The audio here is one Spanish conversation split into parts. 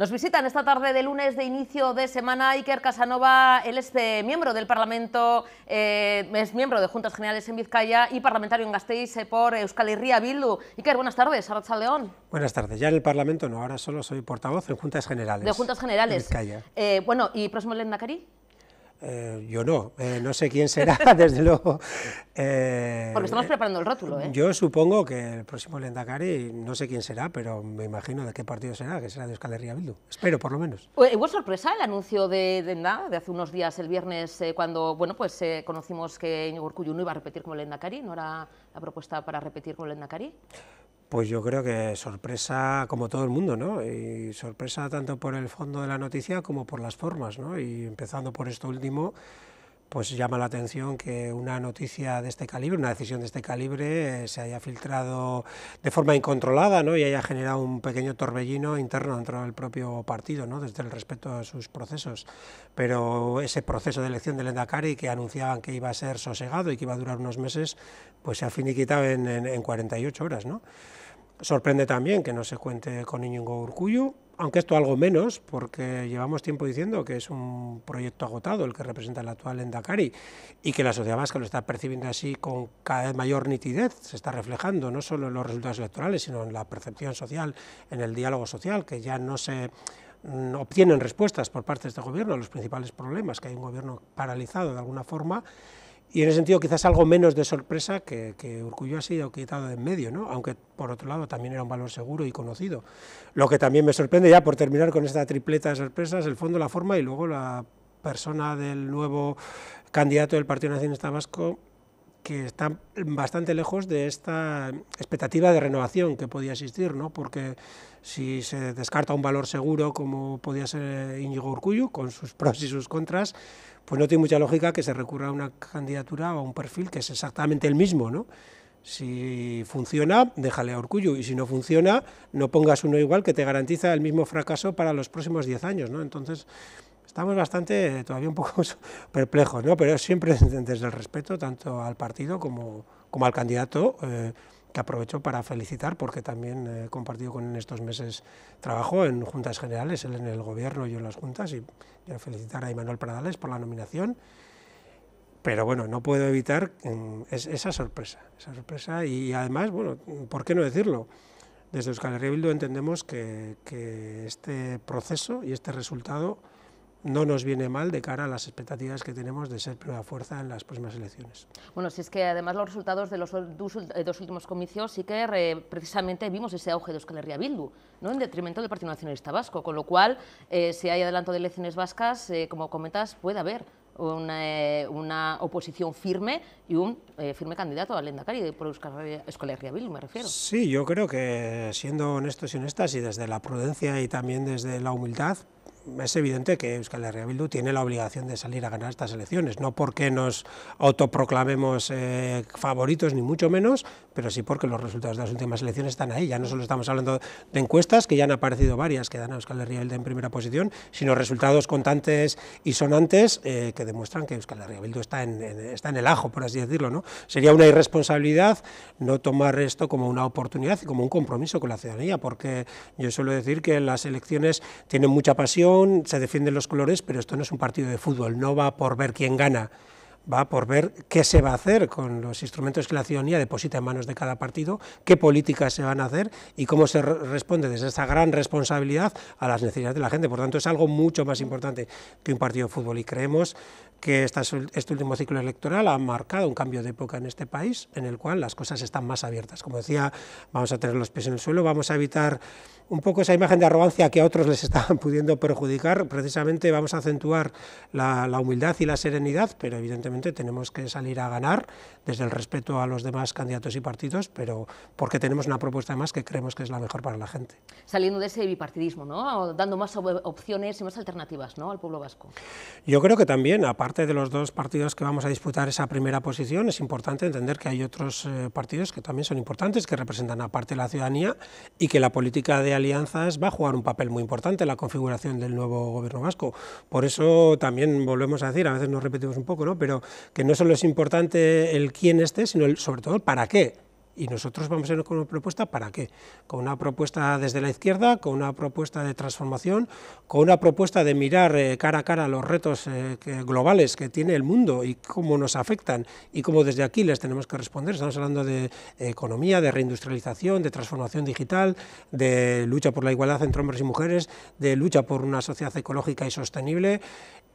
Nos visitan esta tarde de lunes de inicio de semana Iker Casanova. Él es miembro del Parlamento, es miembro de Juntas Generales en Vizcaya y parlamentario en Gasteiz por Euskal Herria Bildu. Iker, buenas tardes, Arratsaldeon. Buenas tardes. Ya en el Parlamento no, ahora solo soy portavoz en Juntas Generales. De Juntas Generales. De Vizcaya. Bueno, ¿y próximo lehendakari? Yo no sé quién será, desde luego. Porque estamos preparando el rótulo, ¿eh? Yo supongo que el próximo lehendakari, no sé quién será, pero me imagino de qué partido será, que será de Euskal Herria Bildu. Espero, por lo menos. ¿Hubo sorpresa el anuncio de hace unos días, el viernes, cuando conocimos que Iñigo Urkullu no iba a repetir como lehendakari? ¿No era la propuesta para repetir como lehendakari? Pues yo creo que sorpresa como todo el mundo, ¿no? Y sorpresa tanto por el fondo de la noticia como por las formas, ¿no? Y empezando por esto último, pues llama la atención que una noticia de este calibre, una decisión de este calibre, se haya filtrado de forma incontrolada, ¿no? Y haya generado un pequeño torbellino interno dentro del propio partido, ¿no? Desde el respeto a sus procesos. Pero ese proceso de elección del lehendakari, que anunciaban que iba a ser sosegado y que iba a durar unos meses, pues se ha finiquitado en 48 horas, ¿no? Sorprende también que no se cuente con Iñigo Urkullu, aunque esto algo menos, porque llevamos tiempo diciendo que es un proyecto agotado el que representa el actual lehendakari y que la sociedad vasca lo está percibiendo así con cada vez mayor nitidez, se está reflejando no solo en los resultados electorales, sino en la percepción social, en el diálogo social, que ya no se obtienen respuestas por parte de este gobierno a los principales problemas, que hay un gobierno paralizado de alguna forma. Y en ese sentido quizás algo menos de sorpresa que Urkullu ha sido quitado de en medio, ¿no? Aunque por otro lado también era un valor seguro y conocido. Lo que también me sorprende, ya por terminar con esta tripleta de sorpresas, el fondo, la forma y luego la persona del nuevo candidato del Partido Nacionalista Vasco, que está bastante lejos de esta expectativa de renovación que podía existir, ¿no? Porque si se descarta un valor seguro como podía ser Iñigo Urkullu, con sus pros y sus contras, pues no tiene mucha lógica que se recurra a una candidatura o a un perfil que es exactamente el mismo, ¿no? Si funciona, déjale a Urkullu, y si no funciona, no pongas uno igual que te garantiza el mismo fracaso para los próximos 10 años, ¿no? Entonces, estamos bastante, todavía un poco perplejos, ¿no? Pero siempre desde el respeto tanto al partido como al candidato, que aprovecho para felicitar porque también he compartido con él en estos meses trabajo en Juntas Generales, él en el Gobierno y yo en las Juntas, y felicitar a Imanol Pradales por la nominación. Pero bueno, no puedo evitar esa sorpresa y además, bueno, ¿por qué no decirlo? Desde Euskal Herria Bildu entendemos que este proceso y este resultado no nos viene mal de cara a las expectativas que tenemos de ser primera fuerza en las próximas elecciones. Bueno, si es que además los resultados de los dos últimos comicios sí que precisamente vimos ese auge de Euskal Herria Bildu, ¿no? En detrimento del Partido Nacionalista Vasco, con lo cual, si hay adelanto de elecciones vascas, como comentas, puede haber una oposición firme y un firme candidato al lehendakari por Euskal Herria Bildu, me refiero. Sí, yo creo que siendo honestos y honestas y desde la prudencia y también desde la humildad, es evidente que Euskal Herria Bildu tiene la obligación de salir a ganar estas elecciones, no porque nos autoproclamemos favoritos ni mucho menos, pero sí porque los resultados de las últimas elecciones están ahí. Ya no solo estamos hablando de encuestas, que ya han aparecido varias que dan a Euskal Herria Bildu en primera posición, sino resultados contantes y sonantes que demuestran que Euskal Herria Bildu está en el ajo, por así decirlo, ¿no? Sería una irresponsabilidad no tomar esto como una oportunidad y como un compromiso con la ciudadanía, porque yo suelo decir que las elecciones tienen mucha pasión, se defienden los colores, pero esto no es un partido de fútbol, no va por ver quién gana, va por ver qué se va a hacer con los instrumentos que la ciudadanía deposita en manos de cada partido, qué políticas se van a hacer y cómo se responde desde esa gran responsabilidad a las necesidades de la gente. Por tanto, es algo mucho más importante que un partido de fútbol y creemos que este último ciclo electoral ha marcado un cambio de época en este país, en el cual las cosas están más abiertas. Como decía, vamos a tener los pies en el suelo, vamos a evitar un poco esa imagen de arrogancia que a otros les está pudiendo perjudicar. Precisamente vamos a acentuar la humildad y la serenidad, pero evidentemente tenemos que salir a ganar desde el respeto a los demás candidatos y partidos, pero porque tenemos una propuesta más que creemos que es la mejor para la gente. Saliendo de ese bipartidismo, ¿no? Dando más opciones y más alternativas, ¿no?, al pueblo vasco. Yo creo que también, aparte de los dos partidos que vamos a disputar esa primera posición, es importante entender que hay otros partidos que también son importantes, que representan a parte de la ciudadanía y que la política de alianzas va a jugar un papel muy importante en la configuración del nuevo gobierno vasco. Por eso también volvemos a decir, a veces nos repetimos un poco, ¿no?, pero que no solo es importante el quién esté, sino sobre todo el para qué Y nosotros vamos a ir con una propuesta, ¿para qué? Con una propuesta desde la izquierda, con una propuesta de transformación, con una propuesta de mirar cara a cara los retos globales que tiene el mundo y cómo nos afectan y cómo desde aquí les tenemos que responder. Estamos hablando de economía, de reindustrialización, de transformación digital, de lucha por la igualdad entre hombres y mujeres, de lucha por una sociedad ecológica y sostenible.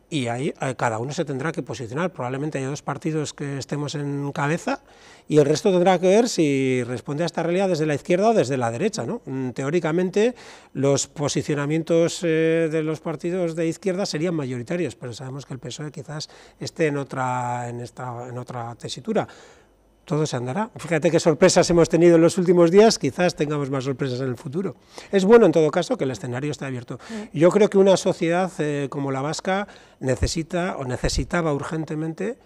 Y ahí cada uno se tendrá que posicionar. Probablemente hay dos partidos que estemos en cabeza y el resto tendrá que ver si responde a esta realidad desde la izquierda o desde la derecha, ¿no? Teóricamente los posicionamientos de los partidos de izquierda serían mayoritarios, pero sabemos que el PSOE quizás esté en otra tesitura. Todo se andará. Fíjate qué sorpresas hemos tenido en los últimos días, quizás tengamos más sorpresas en el futuro. Es bueno, en todo caso, que el escenario esté abierto. Yo creo que una sociedad como la vasca necesita o necesitaba urgentemente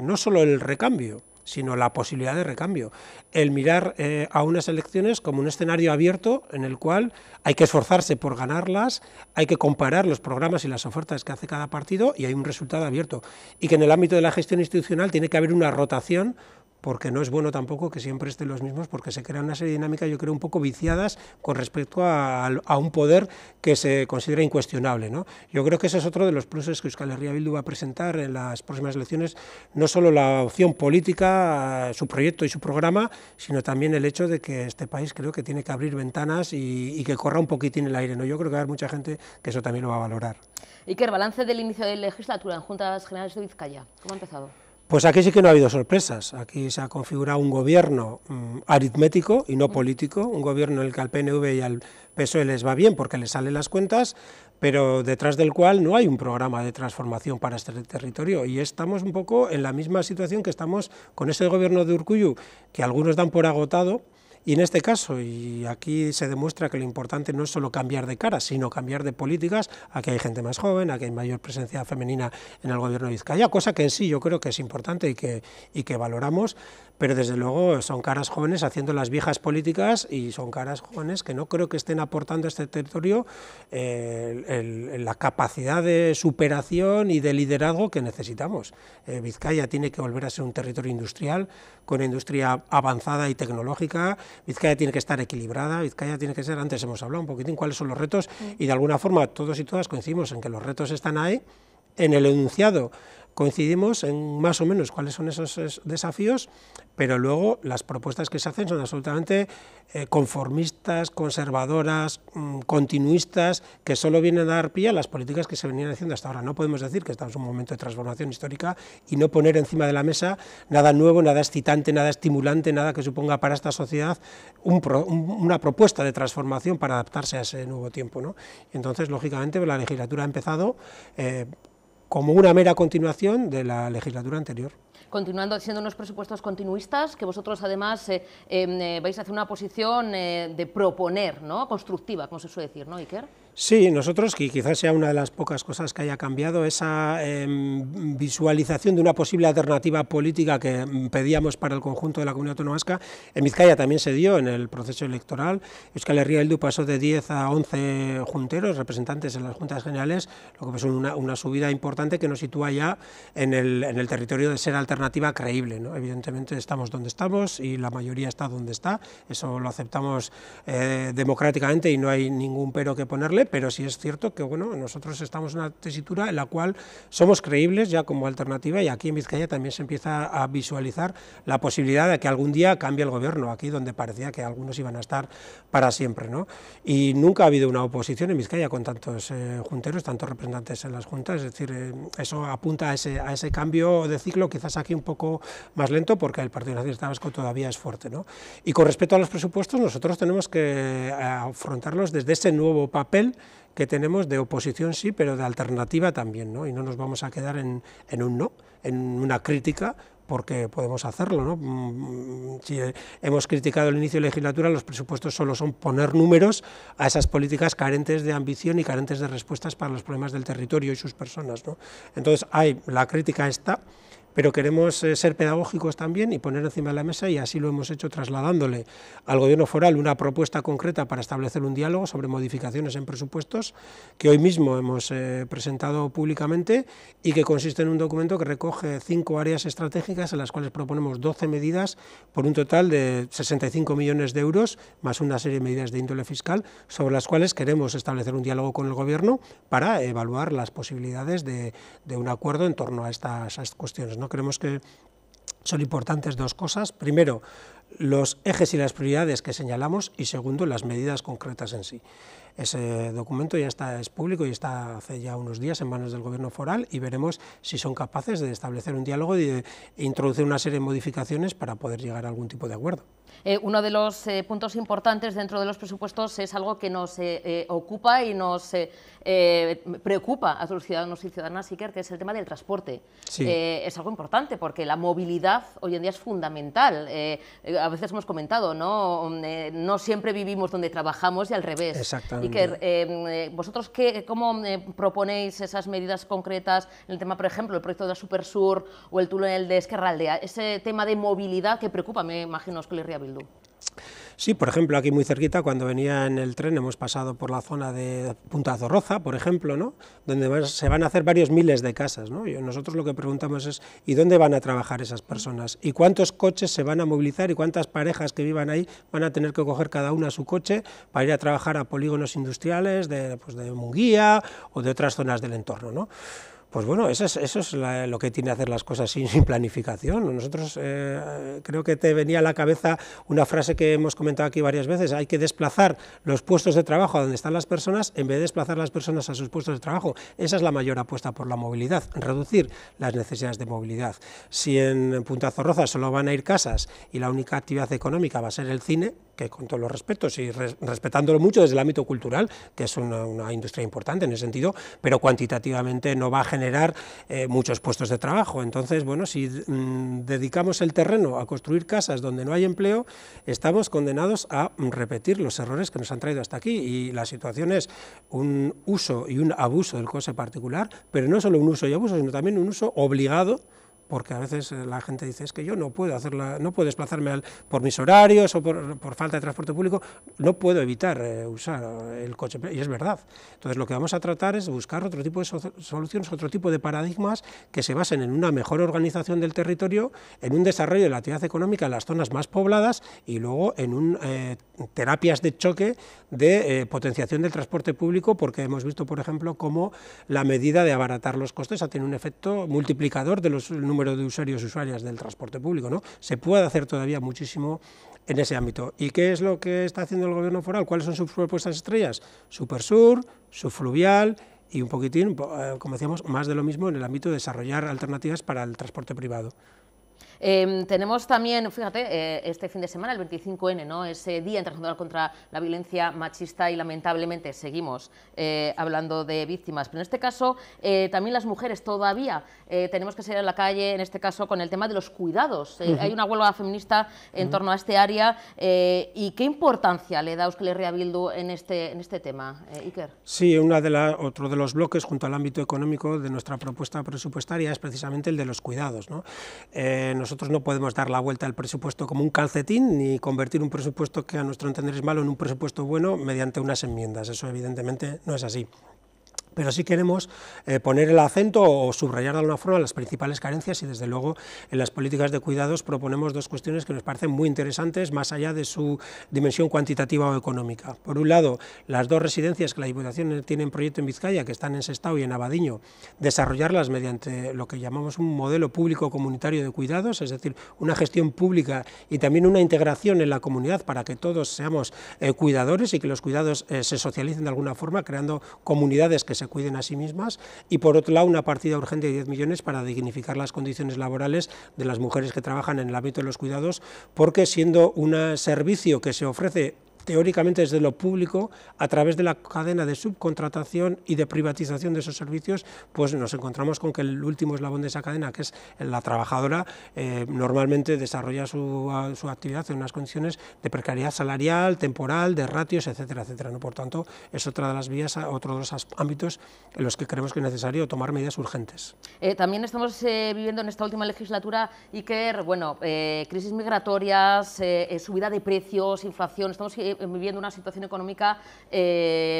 no solo el recambio, sino la posibilidad de recambio. El mirar a unas elecciones como un escenario abierto en el cual hay que esforzarse por ganarlas, hay que comparar los programas y las ofertas que hace cada partido y hay un resultado abierto. Y que en el ámbito de la gestión institucional tiene que haber una rotación, porque no es bueno tampoco que siempre estén los mismos, porque se crean una serie de dinámicas, yo creo, un poco viciadas con respecto a un poder que se considera incuestionable, ¿no? Yo creo que ese es otro de los pluses que Euskal Herria Bildu va a presentar en las próximas elecciones, no solo la opción política, su proyecto y su programa, sino también el hecho de que este país creo que tiene que abrir ventanas y que corra un poquitín el aire, ¿no? Yo creo que va a haber mucha gente que eso también lo va a valorar. Iker, balance del inicio de legislatura en Juntas Generales de Vizcaya, ¿cómo ha empezado? Pues aquí sí que no ha habido sorpresas, aquí se ha configurado un gobierno aritmético y no político, un gobierno en el que al PNV y al PSOE les va bien porque les salen las cuentas, pero detrás del cual no hay un programa de transformación para este territorio y estamos un poco en la misma situación que estamos con ese gobierno de Urkullu, que algunos dan por agotado. Y en este caso, y aquí se demuestra que lo importante no es solo cambiar de cara, sino cambiar de políticas. Aquí hay gente más joven, aquí hay mayor presencia femenina en el gobierno de Vizcaya, cosa que en sí yo creo que es importante y que valoramos, pero desde luego son caras jóvenes haciendo las viejas políticas y son caras jóvenes que no creo que estén aportando a este territorio la capacidad de superación y de liderazgo que necesitamos. Vizcaya tiene que volver a ser un territorio industrial, con una industria avanzada y tecnológica. Vizcaya tiene que estar equilibrada, Vizcaya tiene que ser, antes hemos hablado un poquitín cuáles son los retos y de alguna forma todos y todas coincidimos en que los retos están ahí, en el enunciado coincidimos en más o menos cuáles son esos desafíos, pero luego las propuestas que se hacen son absolutamente conformistas, conservadoras, continuistas, que solo vienen a dar pie a las políticas que se venían haciendo hasta ahora. No podemos decir que estamos en un momento de transformación histórica y no poner encima de la mesa nada nuevo, nada excitante, nada estimulante, nada que suponga para esta sociedad una propuesta de transformación para adaptarse a ese nuevo tiempo, ¿no? Entonces, lógicamente, la legislatura ha empezado como una mera continuación de la legislatura anterior. Continuando siendo unos presupuestos continuistas, que vosotros además vais a hacer una posición de proponer, ¿no? Constructiva, como se suele decir, ¿no, Iker? Sí, nosotros, que quizás sea una de las pocas cosas que haya cambiado, esa visualización de una posible alternativa política que pedíamos para el conjunto de la comunidad autónoma vasca, en Vizcaya también se dio en el proceso electoral. Euskal Herria Bildu pasó de 10 a 11 junteros, representantes en las juntas generales, lo que es una subida importante que nos sitúa ya en el territorio de ser alternativa creíble, ¿no? Evidentemente estamos donde estamos y la mayoría está donde está, eso lo aceptamos democráticamente y no hay ningún pero que ponerle, pero sí es cierto que bueno, nosotros estamos en una tesitura en la cual somos creíbles ya como alternativa y aquí en Vizcaya también se empieza a visualizar la posibilidad de que algún día cambie el gobierno, aquí donde parecía que algunos iban a estar para siempre, ¿no? Y nunca ha habido una oposición en Vizcaya con tantos junteros, tantos representantes en las juntas, es decir, eso apunta a ese cambio de ciclo, quizás aquí un poco más lento porque el Partido Nacionalista Vasco todavía es fuerte, ¿no? Y con respecto a los presupuestos, nosotros tenemos que afrontarlos desde ese nuevo papel que tenemos de oposición sí, pero de alternativa también, ¿no? Y no nos vamos a quedar en un no, en una crítica, porque podemos hacerlo, ¿no? Si hemos criticado el inicio de legislatura, los presupuestos solo son poner números a esas políticas carentes de ambición y carentes de respuestas para los problemas del territorio y sus personas, ¿no? Entonces, la crítica está, pero queremos ser pedagógicos también y poner encima de la mesa, y así lo hemos hecho trasladándole al Gobierno foral una propuesta concreta para establecer un diálogo sobre modificaciones en presupuestos que hoy mismo hemos presentado públicamente y que consiste en un documento que recoge 5 áreas estratégicas en las cuales proponemos 12 medidas por un total de 65 millones de euros, más una serie de medidas de índole fiscal, sobre las cuales queremos establecer un diálogo con el Gobierno para evaluar las posibilidades de un acuerdo en torno a estas cuestiones, ¿no? Creemos que son importantes 2 cosas. Primero, los ejes y las prioridades que señalamos, y segundo, las medidas concretas en sí. Ese documento ya es público y está hace ya unos días en manos del Gobierno foral, y veremos si son capaces de establecer un diálogo y de introducir una serie de modificaciones para poder llegar a algún tipo de acuerdo. Uno de los puntos importantes dentro de los presupuestos es algo que nos ocupa y nos preocupa a los ciudadanos y ciudadanas, Iker, que es el tema del transporte. Sí. Es algo importante porque la movilidad hoy en día es fundamental. A veces hemos comentado, no siempre vivimos donde trabajamos y al revés. Exactamente. Iker, ¿vosotros cómo proponéis esas medidas concretas en el tema, por ejemplo, el proyecto de la Supersur o el túnel de Ezkerraldea? Ese tema de movilidad que preocupa, me imagino, Euskal Herria Bildu. Sí, por ejemplo, aquí muy cerquita, cuando venía en el tren, hemos pasado por la zona de Punta Zorroza, por ejemplo, ¿no? Donde se van a hacer varios miles de casas, ¿no? Y nosotros lo que preguntamos es, ¿y dónde van a trabajar esas personas? ¿Y cuántos coches se van a movilizar? ¿Y cuántas parejas que vivan ahí van a tener que coger cada una su coche para ir a trabajar a polígonos industriales de Munguía o de otras zonas del entorno, ¿no? Pues bueno, eso es lo que tiene que hacer las cosas sin planificación. Nosotros creo que te venía a la cabeza una frase que hemos comentado aquí varias veces: hay que desplazar los puestos de trabajo a donde están las personas en vez de desplazar las personas a sus puestos de trabajo. Esa es la mayor apuesta por la movilidad, reducir las necesidades de movilidad. Si en Punta Zorroza solo van a ir casas y la única actividad económica va a ser el cine, que con todos los respetos y respetándolo mucho desde el ámbito cultural, que es una industria importante en ese sentido, pero cuantitativamente no va a generar muchos puestos de trabajo. Entonces, bueno, si dedicamos el terreno a construir casas donde no hay empleo, estamos condenados a repetir los errores que nos han traído hasta aquí, y la situación es un uso y un abuso del coche particular, pero no solo un uso y abuso, sino también un uso obligado, porque a veces la gente dice, es que yo no puedo desplazarme por mis horarios o por falta de transporte público, no puedo evitar usar el coche, y es verdad. Entonces lo que vamos a tratar es buscar otro tipo de soluciones, otro tipo de paradigmas que se basen en una mejor organización del territorio, en un desarrollo de la actividad económica en las zonas más pobladas, y luego en terapias de choque de potenciación del transporte público, porque hemos visto, por ejemplo, cómo la medida de abaratar los costes ha tenido un efecto multiplicador de los número de usuarios y usuarias del transporte público, ¿no? Se puede hacer todavía muchísimo en ese ámbito. ¿Y qué es lo que está haciendo el Gobierno foral? ¿Cuáles son sus propuestas estrellas? Supersur, Subfluvial y un poquitín, como decíamos, más de lo mismo en el ámbito de desarrollar alternativas para el transporte privado. Tenemos también, fíjate, este fin de semana, el 25N, ¿no? Ese Día Internacional contra la Violencia Machista, y lamentablemente seguimos hablando de víctimas. Pero en este caso, también las mujeres todavía tenemos que salir a la calle, en este caso con el tema de los cuidados. Hay una huelga feminista en torno a este área. ¿Y qué importancia le da Euskal Herria Bildu en este tema, Iker? Sí, otro de los bloques, junto al ámbito económico de nuestra propuesta presupuestaria, es precisamente el de los cuidados, ¿no? Nosotros no podemos dar la vuelta al presupuesto como un calcetín, ni convertir un presupuesto que a nuestro entender es malo en un presupuesto bueno mediante unas enmiendas. Eso evidentemente no es así. Pero sí queremos poner el acento o subrayar de alguna forma las principales carencias, y desde luego en las políticas de cuidados proponemos 2 cuestiones que nos parecen muy interesantes, más allá de su dimensión cuantitativa o económica. Por un lado, las 2 residencias que la Diputación tiene en proyecto en Vizcaya, que están en Sestao y en Abadiño, desarrollarlas mediante lo que llamamos un modelo público comunitario de cuidados, es decir, una gestión pública y también una integración en la comunidad para que todos seamos cuidadores y que los cuidados se socialicen de alguna forma, creando comunidades que se cuiden a sí mismas. Y por otro lado, una partida urgente de 10 millones para dignificar las condiciones laborales de las mujeres que trabajan en el ámbito de los cuidados, porque siendo un servicio que se ofrece teóricamente desde lo público, a través de la cadena de subcontratación y de privatización de esos servicios, pues nos encontramos con que el último eslabón de esa cadena, que es la trabajadora, normalmente desarrolla su actividad en unas condiciones de precariedad salarial, temporal, de ratios, etcétera, etcétera, ¿no? Por tanto, es otra de las vías, otro de los ámbitos en los que creemos que es necesario tomar medidas urgentes. También estamos viviendo en esta última legislatura, Iker, bueno, crisis migratorias, subida de precios, inflación, estamos viviendo una situación económica,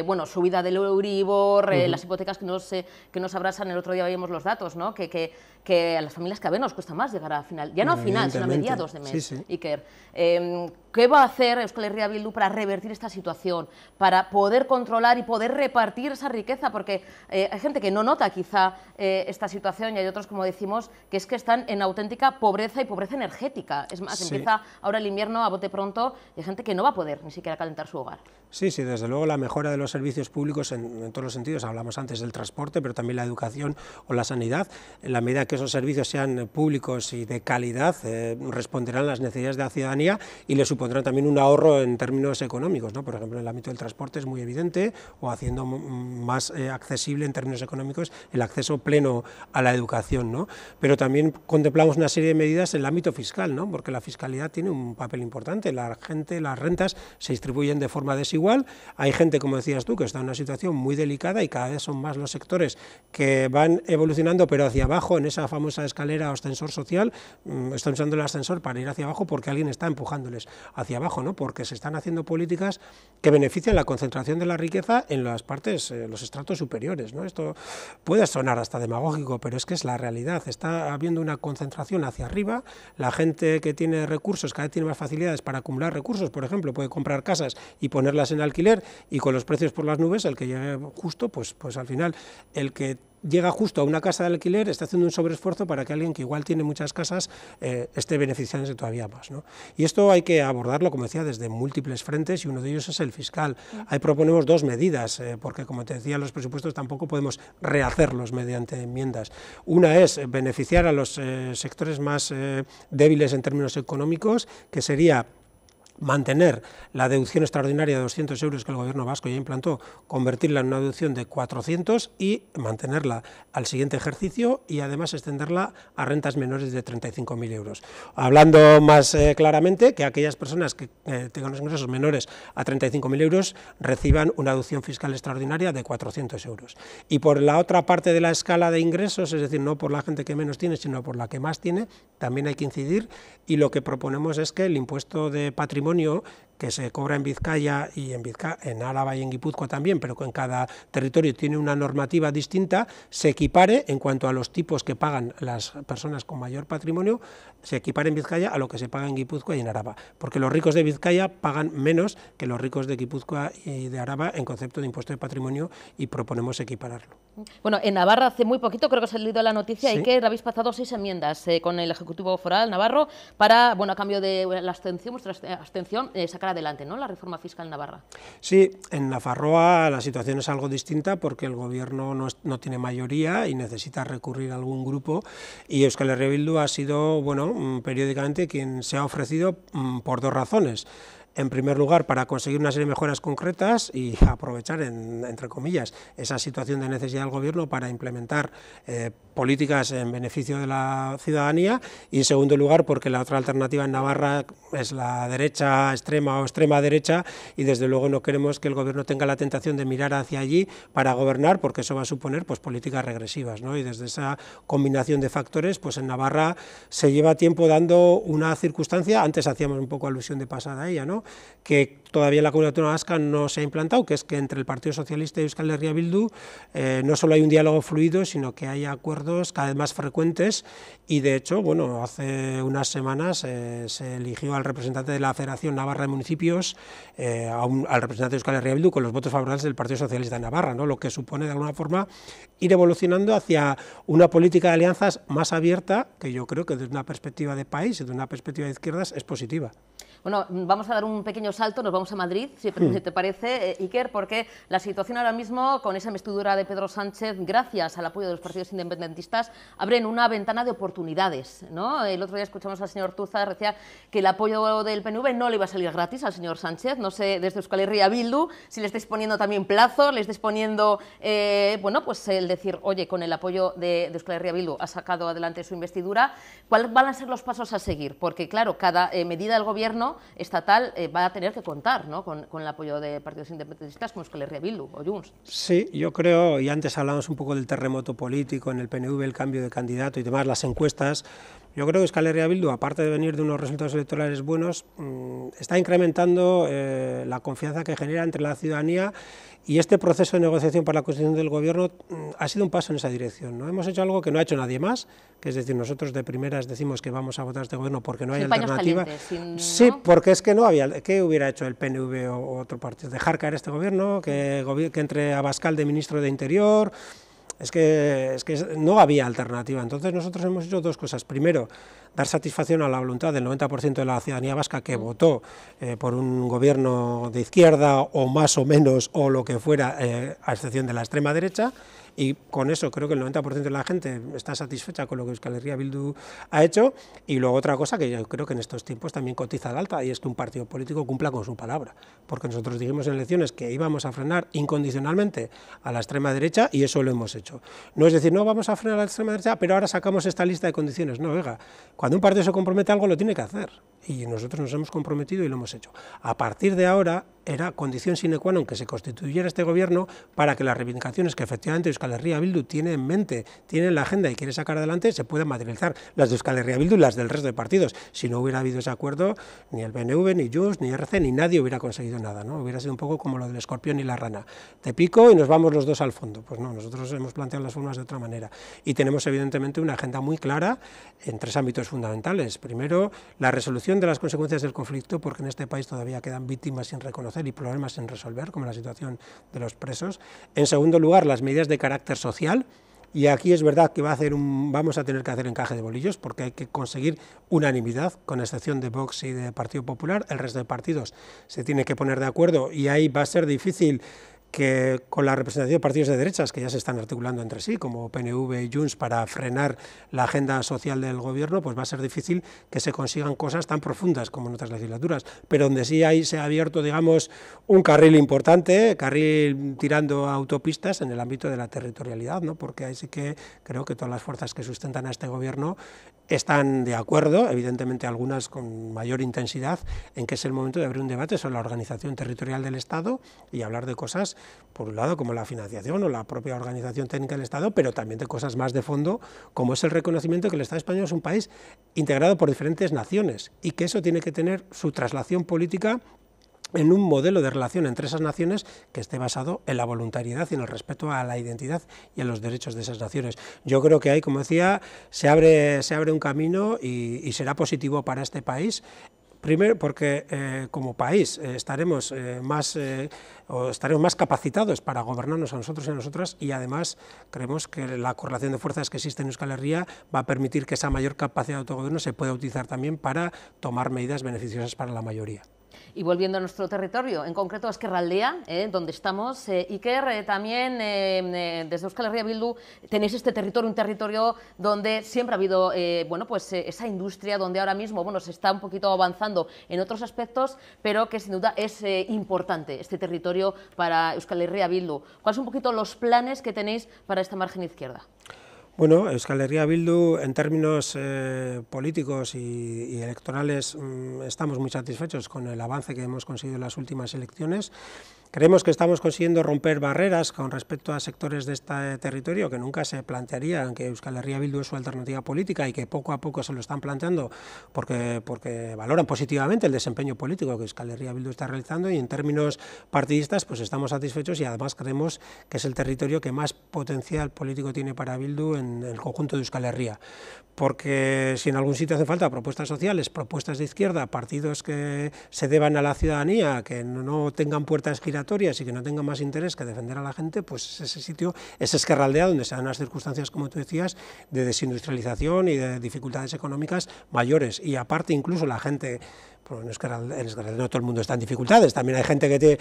bueno, subida del Euribor, las hipotecas que nos abrasan. El otro día veíamos los datos, ¿no? Que a las familias que nos cuesta más llegar a final, ya no a final, sino a mediados de mes, sí, sí. Iker. ¿Qué va a hacer Euskal Herria Bildu para revertir esta situación, para poder controlar y poder repartir esa riqueza? Porque hay gente que no nota quizá esta situación y hay otros, como decimos, que es que están en auténtica pobreza y pobreza energética. Es más, sí. Empieza ahora el invierno a bote pronto y hay gente que no va a poder ni siquiera calentar su hogar. Sí, sí, desde luego la mejora de los servicios públicos en todos los sentidos, hablamos antes del transporte, pero también la educación o la sanidad, en la medida que esos servicios sean públicos y de calidad, responderán a las necesidades de la ciudadanía y le supondrán también un ahorro en términos económicos, ¿no? Por ejemplo, en el ámbito del transporte es muy evidente, o haciendo más accesible en términos económicos el acceso pleno a la educación, ¿no? Pero también contemplamos una serie de medidas en el ámbito fiscal, ¿no? Porque la fiscalidad tiene un papel importante, las rentas se distribuyen de forma desigual. Hay gente, como decías tú, que está en una situación muy delicada y cada vez son más los sectores que van evolucionando, pero hacia abajo, en esa famosa escalera o ascensor social, están usando el ascensor para ir hacia abajo porque alguien está empujándoles hacia abajo, ¿no? Porque se están haciendo políticas que benefician la concentración de la riqueza en las partes, los estratos superiores, ¿no? Esto puede sonar hasta demagógico, pero es que es la realidad. Está habiendo una concentración hacia arriba, la gente que tiene recursos cada vez tiene más facilidades para acumular recursos, por ejemplo, puede comprar casas y ponerlas en alquiler y con los precios por las nubes, el que llegue justo, pues al final el que llega justo a una casa de alquiler está haciendo un sobreesfuerzo para que alguien que igual tiene muchas casas esté beneficiándose todavía más, ¿no? Y esto hay que abordarlo, como decía, desde múltiples frentes y uno de ellos es el fiscal. Ahí proponemos dos medidas, porque como te decía, los presupuestos tampoco podemos rehacerlos mediante enmiendas. Una es beneficiar a los sectores más débiles en términos económicos, que sería mantener la deducción extraordinaria de 200 euros que el gobierno vasco ya implantó, convertirla en una deducción de 400 y mantenerla al siguiente ejercicio y además extenderla a rentas menores de 35.000 euros. Hablando más claramente, que aquellas personas que tengan los ingresos menores a 35.000 euros reciban una deducción fiscal extraordinaria de 400 euros. Y por la otra parte de la escala de ingresos, es decir, no por la gente que menos tiene, sino por la que más tiene, también hay que incidir y lo que proponemos es que el impuesto de patrimonio que se cobra en Vizcaya y en Álava y en Guipúzcoa también, pero que en cada territorio tiene una normativa distinta, se equipare en cuanto a los tipos que pagan las personas con mayor patrimonio, se equipare en Vizcaya a lo que se paga en Guipúzcoa y en Álava, porque los ricos de Vizcaya pagan menos que los ricos de Guipúzcoa y de Álava en concepto de impuesto de patrimonio y proponemos equipararlo. Bueno, en Navarra hace muy poquito, creo que se ha leído la noticia, ¿sí? Y que habéis pasado 6 enmiendas con el Ejecutivo Foral navarro para, bueno, a cambio de la abstención, vuestra abstención, sacar adelante, ¿no?, la reforma fiscal en Navarra. Sí, en Nafarroa la situación es algo distinta porque el gobierno no tiene mayoría y necesita recurrir a algún grupo y Euskal Herria Bildu ha sido, bueno, periódicamente quien se ha ofrecido por dos razones. En primer lugar, para conseguir una serie de mejoras concretas y aprovechar, entre comillas, esa situación de necesidad del gobierno para implementar políticas en beneficio de la ciudadanía y, en segundo lugar, porque la otra alternativa en Navarra es la derecha extrema o extrema derecha y, desde luego, no queremos que el gobierno tenga la tentación de mirar hacia allí para gobernar, porque eso va a suponer pues, políticas regresivas, ¿no? Y desde esa combinación de factores, pues en Navarra se lleva tiempo dando una circunstancia, antes hacíamos un poco alusión de pasada a ella, ¿no?, que todavía en la Comunidad Autónoma Vasca no se ha implantado, que es que entre el Partido Socialista y Euskal Herria Bildu no solo hay un diálogo fluido, sino que hay acuerdos cada vez más frecuentes y, de hecho, bueno, hace unas semanas se eligió al representante de la Federación Navarra de Municipios, al representante de Euskal Herria Bildu, con los votos favorables del Partido Socialista de Navarra, ¿no?, lo que supone, de alguna forma, ir evolucionando hacia una política de alianzas más abierta, que yo creo que desde una perspectiva de país y desde una perspectiva de izquierdas es positiva. Bueno, vamos a dar un pequeño salto, nos vamos a Madrid, si te parece, Iker, porque la situación ahora mismo, con esa investidura de Pedro Sánchez, gracias al apoyo de los partidos independentistas, abren una ventana de oportunidades, ¿no? El otro día escuchamos al señor Tuza, decía que el apoyo del PNV no le iba a salir gratis al señor Sánchez. No sé, desde Euskal Herria Bildu, si le estáis poniendo también plazos, le estáis poniendo, bueno, pues el decir, oye, con el apoyo de Euskal Herria Bildu ha sacado adelante su investidura, ¿cuáles van a ser los pasos a seguir? Porque, claro, cada medida del gobierno estatal va a tener que contar, ¿no?, con el apoyo de partidos independentistas como Euskal Herria Bildu o Junts. Sí, yo creo, y antes hablamos un poco del terremoto político en el PNV, el cambio de candidato y demás, las encuestas. Yo creo que Euskal Herria Bildu, aparte de venir de unos resultados electorales buenos, está incrementando la confianza que genera entre la ciudadanía, y este proceso de negociación para la constitución del gobierno ha sido un paso en esa dirección, ¿no? Hemos hecho algo que no ha hecho nadie más, que es decir, nosotros de primeras decimos que vamos a votar este gobierno porque no hay alternativa. Sí, porque es que no había, ¿qué hubiera hecho el PNV o otro partido? Dejar caer este gobierno, que entre Abascal de ministro de Interior. Es que no había alternativa. Entonces nosotros hemos hecho dos cosas. Primero, dar satisfacción a la voluntad del 90% de la ciudadanía vasca que votó por un gobierno de izquierda o más o menos o lo que fuera, a excepción de la extrema derecha. Y con eso creo que el 90% de la gente está satisfecha con lo que Euskal Herria Bildu ha hecho. Y luego otra cosa que yo creo que en estos tiempos también cotiza al alta, y es que un partido político cumpla con su palabra. Porque nosotros dijimos en elecciones que íbamos a frenar incondicionalmente a la extrema derecha, y eso lo hemos hecho. No es decir, no vamos a frenar a la extrema derecha, pero ahora sacamos esta lista de condiciones. No, oiga, cuando un partido se compromete a algo lo tiene que hacer. Y nosotros nos hemos comprometido y lo hemos hecho. A partir de ahora era condición sine qua non que se constituyera este gobierno para que las reivindicaciones que efectivamente Euskal Herria Bildu tiene en mente, tiene en la agenda y quiere sacar adelante, se puedan materializar, las de Euskal Herria Bildu y las del resto de partidos. Si no hubiera habido ese acuerdo, ni el PNV, ni Junts, ni RC, ni nadie hubiera conseguido nada, ¿no? Hubiera sido un poco como lo del escorpión y la rana. Te pico y nos vamos los dos al fondo. Pues no, nosotros hemos planteado las formas de otra manera. Y tenemos evidentemente una agenda muy clara en tres ámbitos fundamentales. Primero, la resolución de las consecuencias del conflicto, porque en este país todavía quedan víctimas sin reconocer y problemas sin resolver, como la situación de los presos. En segundo lugar, las medidas de carácter social. Y aquí es verdad que vamos a tener que hacer encaje de bolillos, porque hay que conseguir unanimidad, con excepción de Vox y de Partido Popular. El resto de partidos se tiene que poner de acuerdo, y ahí va a ser difícil que con la representación de partidos de derechas que ya se están articulando entre sí, como PNV y Junts, para frenar la agenda social del gobierno, pues va a ser difícil que se consigan cosas tan profundas como en otras legislaturas, pero donde sí se ha abierto, digamos, un carril importante, carril tirando a autopistas en el ámbito de la territorialidad, ¿no? Porque ahí sí que creo que todas las fuerzas que sustentan a este gobierno están de acuerdo, evidentemente algunas con mayor intensidad, en que es el momento de abrir un debate sobre la organización territorial del Estado y hablar de cosas, por un lado, como la financiación o la propia organización técnica del Estado, pero también de cosas más de fondo, como es el reconocimiento que el Estado español es un país integrado por diferentes naciones, y que eso tiene que tener su traslación política en un modelo de relación entre esas naciones que esté basado en la voluntariedad y en el respeto a la identidad y a los derechos de esas naciones. Yo creo que ahí, como decía, se abre un camino y será positivo para este país. Primero, porque como país estaremos más capacitados para gobernarnos a nosotros y a nosotras, y además creemos que la correlación de fuerzas que existe en Euskal Herria va a permitir que esa mayor capacidad de autogobierno se pueda utilizar también para tomar medidas beneficiosas para la mayoría. Y volviendo a nuestro territorio, en concreto a Ezkerraldea, donde estamos, Iker, también desde Euskal Herria Bildu tenéis este territorio, un territorio donde siempre ha habido bueno, pues, esa industria, donde ahora mismo bueno, se está un poquito avanzando en otros aspectos, pero que sin duda es importante este territorio para Euskal Herria Bildu. ¿Cuáles son un poquito los planes que tenéis para esta margen izquierda? Bueno, Euskal Herria Bildu, en términos políticos y electorales, estamos muy satisfechos con el avance que hemos conseguido en las últimas elecciones. Creemos que estamos consiguiendo romper barreras con respecto a sectores de este territorio que nunca se plantearían que Euskal Herria Bildu es su alternativa política, y que poco a poco se lo están planteando porque valoran positivamente el desempeño político que Euskal Herria Bildu está realizando, y en términos partidistas pues estamos satisfechos, y además creemos que es el territorio que más potencial político tiene para Bildu en el conjunto de Euskal Herria. Porque si en algún sitio hace falta propuestas sociales, propuestas de izquierda, partidos que se deban a la ciudadanía, que no tengan puertas giratorias y que no tengan más interés que defender a la gente, pues ese sitio es Ezkerraldea, donde se dan unas circunstancias, como tú decías, de desindustrialización y de dificultades económicas mayores. Y aparte, incluso la gente Pues en Ezkerraldea no todo el mundo está en dificultades, también hay gente que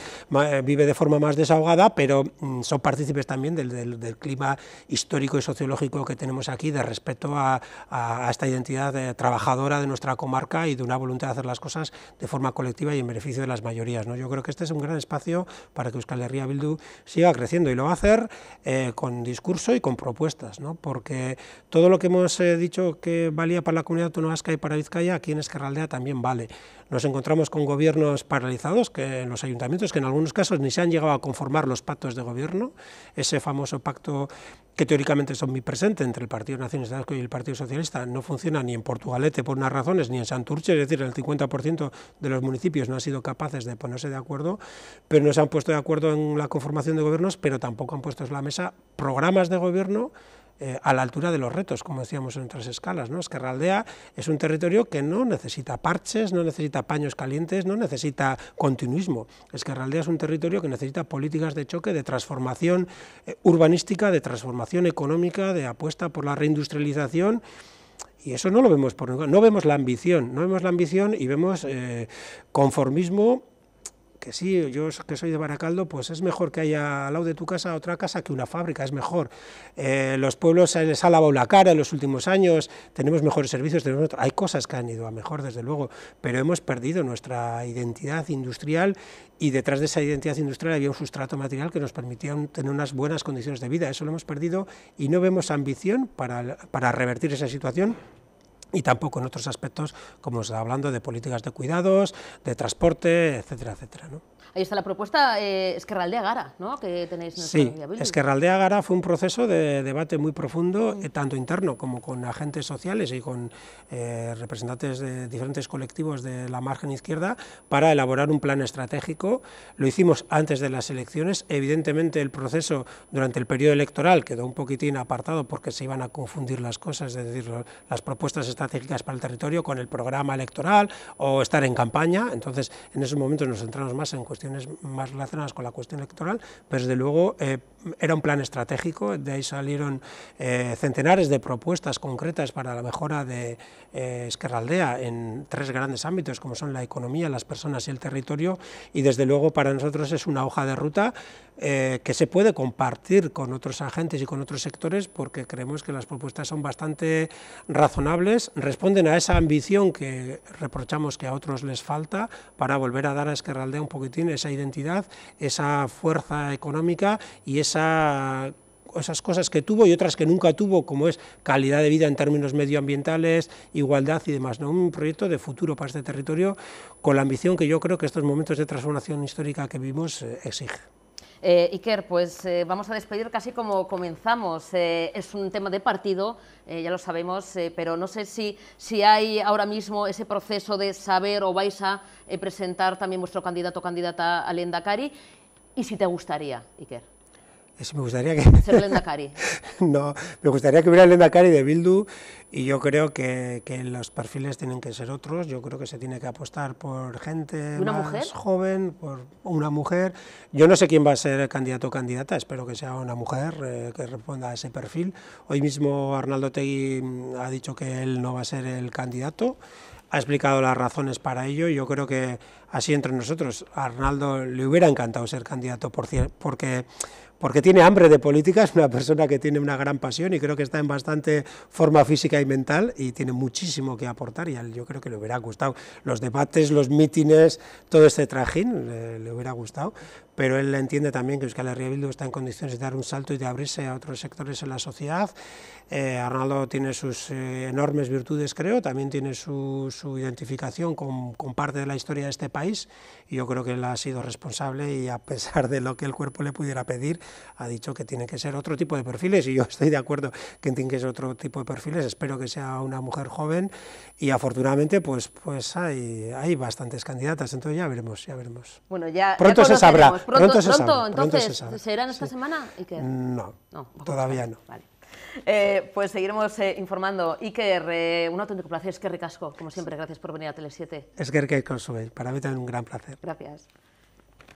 vive de forma más desahogada, pero son partícipes también del clima histórico y sociológico que tenemos aquí, de respeto a esta identidad trabajadora de nuestra comarca y de una voluntad de hacer las cosas de forma colectiva y en beneficio de las mayorías, ¿no? Yo creo que este es un gran espacio para que Euskal Herria Bildu siga creciendo, y lo va a hacer con discurso y con propuestas, ¿no? Porque todo lo que hemos dicho que valía para la comunidad autónoma vasca y para Vizcaya, aquí en Ezkerraldea también vale. Nos encontramos con gobiernos paralizados que en los ayuntamientos, que en algunos casos ni se han llegado a conformar los pactos de gobierno, ese famoso pacto que teóricamente es omnipresente entre el Partido Nacionalista Vasco y el Partido Socialista, no funciona ni en Portugalete por unas razones, ni en Santurce, es decir, el 50% de los municipios no han sido capaces de ponerse de acuerdo, pero no se han puesto de acuerdo en la conformación de gobiernos, pero tampoco han puesto en la mesa programas de gobierno a la altura de los retos, como decíamos en otras escalas, ¿no? Ezkerraldea es un territorio que no necesita parches, no necesita paños calientes, no necesita continuismo. Ezkerraldea es un territorio que necesita políticas de choque, de transformación urbanística, de transformación económica, de apuesta por la reindustrialización. Y eso no lo vemos no vemos la ambición, y vemos conformismo. Que sí, yo que soy de Baracaldo, pues es mejor que haya al lado de tu casa otra casa que una fábrica, es mejor. Los pueblos se les ha lavado la cara en los últimos años, tenemos mejores servicios, hay cosas que han ido a mejor, desde luego, pero hemos perdido nuestra identidad industrial, y detrás de esa identidad industrial había un sustrato material que nos permitía tener unas buenas condiciones de vida. Eso lo hemos perdido y no vemos ambición para revertir esa situación. Y tampoco en otros aspectos, como se está hablando de políticas de cuidados, de transporte, etcétera, etcétera, ¿no? Ahí está la propuesta Ezkerraldea Gara, ¿no?, que tenéis en Sí, Ezkerraldea Gara fue un proceso de debate muy profundo, tanto interno como con agentes sociales y con representantes de diferentes colectivos de la margen izquierda, para elaborar un plan estratégico. Lo hicimos antes de las elecciones. Evidentemente el proceso durante el periodo electoral quedó un poquitín apartado porque se iban a confundir las cosas, es decir, las propuestas estratégicas para el territorio con el programa electoral o estar en campaña. Entonces en esos momentos nos centramos más en cuestiones más relacionadas con la cuestión electoral, pero desde luego era un plan estratégico. De ahí salieron centenares de propuestas concretas para la mejora de Ezkerraldea en 3 grandes ámbitos, como son la economía, las personas y el territorio, y desde luego para nosotros es una hoja de ruta que se puede compartir con otros agentes y con otros sectores, porque creemos que las propuestas son bastante razonables, responden a esa ambición que reprochamos que a otros les falta, para volver a dar a Ezkerraldea un poquitín esa identidad, esa fuerza económica y esas cosas que tuvo y otras que nunca tuvo, como es calidad de vida en términos medioambientales, igualdad y demás, ¿no? Un proyecto de futuro para este territorio, con la ambición que yo creo que estos momentos de transformación histórica que vivimos exigen. Iker, pues vamos a despedir casi como comenzamos. Es un tema de partido, ya lo sabemos, pero no sé si hay ahora mismo ese proceso de saber o vais a presentar también vuestro candidato o candidata al Lehendakari, y si te gustaría, Iker. Me gustaría que... ¿Ser Lehendakari? No, me gustaría que hubiera el Lehendakari de Bildu, y yo creo que los perfiles tienen que ser otros. Yo creo que se tiene que apostar por gente más joven, por una mujer. Yo no sé quién va a ser el candidato o candidata, espero que sea una mujer que responda a ese perfil. Hoy mismo Arnaldo Otegi ha dicho que él no va a ser el candidato, ha explicado las razones para ello, y yo creo que así entre nosotros, a Arnaldo le hubiera encantado ser candidato porque tiene hambre de política, es una persona que tiene una gran pasión y creo que está en bastante forma física y mental y tiene muchísimo que aportar, y a él yo creo que le hubiera gustado los debates, los mítines, todo este trajín, le hubiera gustado, pero él entiende también que Euskal Herria Bildu está en condiciones de dar un salto y de abrirse a otros sectores en la sociedad. Arnaldo tiene sus enormes virtudes, creo, también tiene su identificación con parte de la historia de este país, y yo creo que él ha sido responsable y, a pesar de lo que el cuerpo le pudiera pedir, ha dicho que tiene que ser otro tipo de perfiles, y yo estoy de acuerdo que tiene que ser otro tipo de perfiles. Espero que sea una mujer joven, y afortunadamente pues hay bastantes candidatas, entonces ya veremos. Bueno, ya pronto se sabrá. Pronto, entonces, ¿será en esta semana, Iker? No, todavía no. Vale. Pues seguiremos informando. Iker, un auténtico placer, eskerrik asko, como siempre, gracias por venir a Tele 7. Eskerrik asko, para mí también un gran placer. Gracias.